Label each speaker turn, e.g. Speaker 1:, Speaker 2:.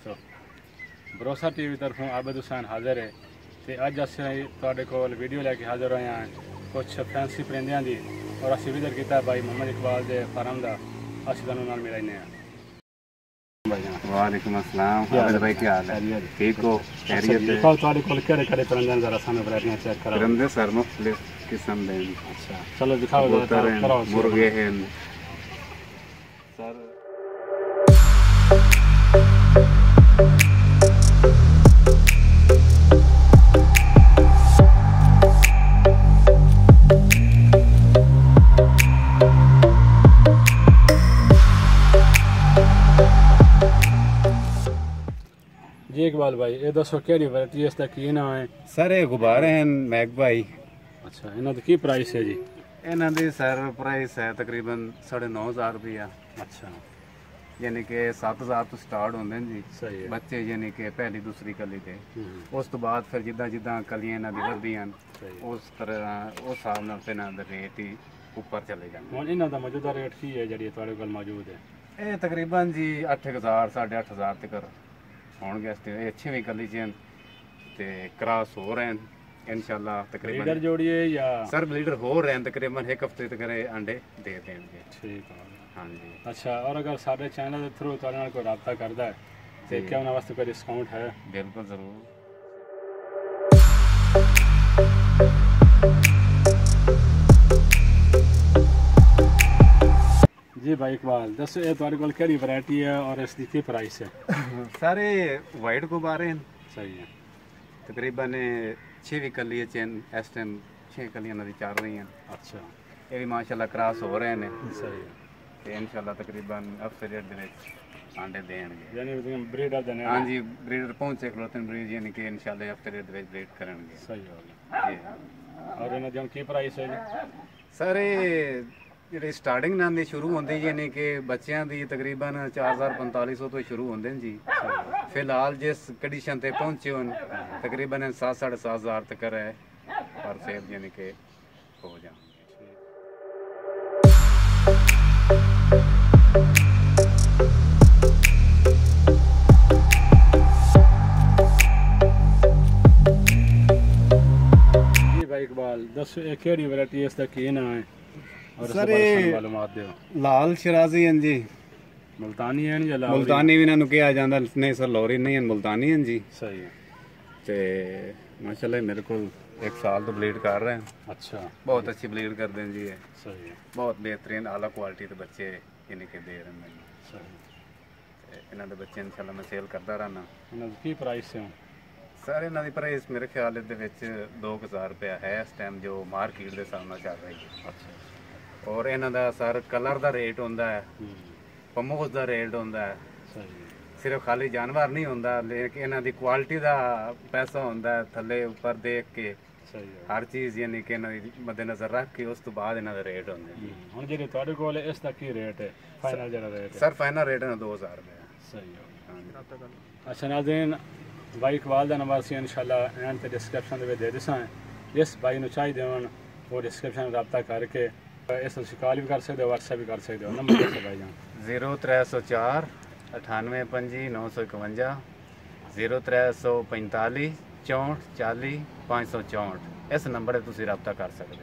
Speaker 1: दोस्तों, भरोसा टीवी तरफों आबिद हुसैन हाजिर है। तो अज असीं तुहाडे कोल वीडियो लैके हाजिर होए हैं कुछ फैंसी परिंदियां दी, और असीं विजिट किया भाई मोहम्मद इकबाल के फार्म का। असीं तुहानूं नाल मिलाने हैं।
Speaker 2: वालेकुम अस्सलाम आबिद भाई, क्या हाल है? ठीक हो? खैरियत है?
Speaker 1: तुहाडे कोल केड़े परिंदे जरा सामने वैरायटियां चेक करो।
Speaker 2: परिंदे सर मुख्तलिफ किस्म दे।
Speaker 1: अच्छा चलो दिखाओ जरा।
Speaker 2: मुर्गे हैं सर।
Speaker 1: जी इकबाल भाई, ये दसो केड़ी वैरायटी है, इसका की नाम है?
Speaker 2: सर ये गुब्बारे हैं मैगपाई।
Speaker 1: अच्छा, इन्हों की प्राइस है जी?
Speaker 2: इन्हों की सर प्राइस है तकरीबन 9,500 रुपया।
Speaker 1: अच्छा,
Speaker 2: यानी कि 7,000 तो स्टार्ट होंगे जी।
Speaker 1: सही है।
Speaker 2: बच्चे यानी कि पहली दूसरी कली थे, उस तो बाद फिर जिदा जिदा कलियां इन्हों की बढ़दियां उस तरह उस हिसाब नाल ते इन्हां दे रेट ही ऊपर चले जाते।
Speaker 1: हुण इन्हां दा मौजूदा रेट की है जिहड़ी तुहाडे कोल मौजूद है?
Speaker 2: ये तकरीबन जी 8,000 8,500 तक होंगे। ये अच्छी भी कली च ते क्रॉस हो रहे हैं इंशाल्लाह। तकरीबन
Speaker 1: ब्रीडर जोड़िए या
Speaker 2: सर ब्रीडर हो रहे हैं, तकरीबन एक हफ्ते तक अंडे दे देंगे।
Speaker 1: ठीक है।
Speaker 2: हाँ जी।
Speaker 1: अच्छा, और अगर सारे चैनल के थ्रू तुहाडे नाल कोई रब्ता करदा है तो क्या उन्हां वास्ते कोई डिस्काउंट है?
Speaker 2: बिल्कुल ज़रूर।
Speaker 1: जी भाई इकबाल, दसो ये तुहाडे कोल केड़ी वैरायटी है और इसकी की प्राइस है?
Speaker 2: सारे वाइट गुब्बारे हैं।
Speaker 1: सही है।
Speaker 2: तकरीबन 6 कली चैन इस टाइम 6 कलियां नदी चल रही हैं।
Speaker 1: अच्छा,
Speaker 2: ये भी माशाल्लाह क्रॉस हो रहे हैं।
Speaker 1: सही है।
Speaker 2: तो इंशाल्लाह तकरीबन हफ्ते डेढ़ दिन अंडे देंगे।
Speaker 1: यानी ब्रीडर देने?
Speaker 2: हाँ जी, ब्रीडर पहुंचे खलोते ब्रीड यानी कि इंशाल्लाह हफ्ते डेढ़ दिन ब्रीड करेंगे।
Speaker 1: सही हो गया। और इन्हां दी की प्राइस है जी?
Speaker 2: सर ये स्टार्टिंग ना दी शुरू होंदी यानी कि बच्चों की तकरीबन 4,400-4,500 तो शुरू होंगे जी। फिलहाल जिस कंडीशन ते पहुंचे हो तकरीबन 7,000-7,500 तक है पर सेल यानी कि हो जाएंगे।
Speaker 1: जी भाई इकबाल, दसो ये केड़ी वैरायटी है, इसका की नाम है और
Speaker 2: सर
Speaker 1: मालूमात दो।
Speaker 2: लाल शराजी हैं जी।
Speaker 1: मुल्तानी है या लाहौरी?
Speaker 2: मुल्तानी भी इन्होंने कहा जाता नहीं सर, लाहौरी नहीं है, मुल्तानी हैं जी।
Speaker 1: सही है।
Speaker 2: तो माशाल्लाह मेरे को 1 साल तो ब्लीड कर रहे हैं।
Speaker 1: अच्छा,
Speaker 2: बहुत अच्छी ब्लीड कर दें जी। ये
Speaker 1: सही है।
Speaker 2: बहुत बेहतरीन आला क्वालिटी के बच्चे यानी कि दे रहे हैं।
Speaker 1: सही।
Speaker 2: इन्होंने बच्चे इंशाल्लाह मैं सेल करता रहना।
Speaker 1: इन्हां की प्राइस है?
Speaker 2: सर इन्हों की प्राइस मेरे ख्याल 2,000 रुपया है इस टाइम जो मार्केट के सामने चल रही है।
Speaker 1: अच्छा।
Speaker 2: और इन्हों का सर कलर का रेट होंदा है, पमोस का रेट होंदा है।
Speaker 1: सही।
Speaker 2: सिर्फ खाली जानवर नहीं होंदा, लेकिन इन्हों की क्वालिटी का पैसा होंदा है थले ऊपर देख के।
Speaker 1: सही है।
Speaker 2: हर चीज़ यानी कि मद्देनजर रख के उस तो बाद इन्हों का रेट होंगे।
Speaker 1: हुण जिहड़ी तुहाडे कोल है इसका की रेट है? फाइनल जिहड़ा रेट है?
Speaker 2: सर फाइनल रेट है 2,000 रुपया।
Speaker 1: सही हो। अच्छा नाज़रीन, भाई इकबाल का नंबर असीं इंशाल्लाह एंड ते डिस्क्रिप्शन दे दे दिसां। जिस भाई नूं चाहिए होण वो डिस्क्रिप्शन रब्ता करके इस कॉल भी कर सकते हो, व्हाट्सएप भी कर सकते हो। नंबर दसो भाई जान।
Speaker 2: 0304 98 951 0345 64 40 564 इस नंबर पर तुसीं रब्ता कर सकते हो।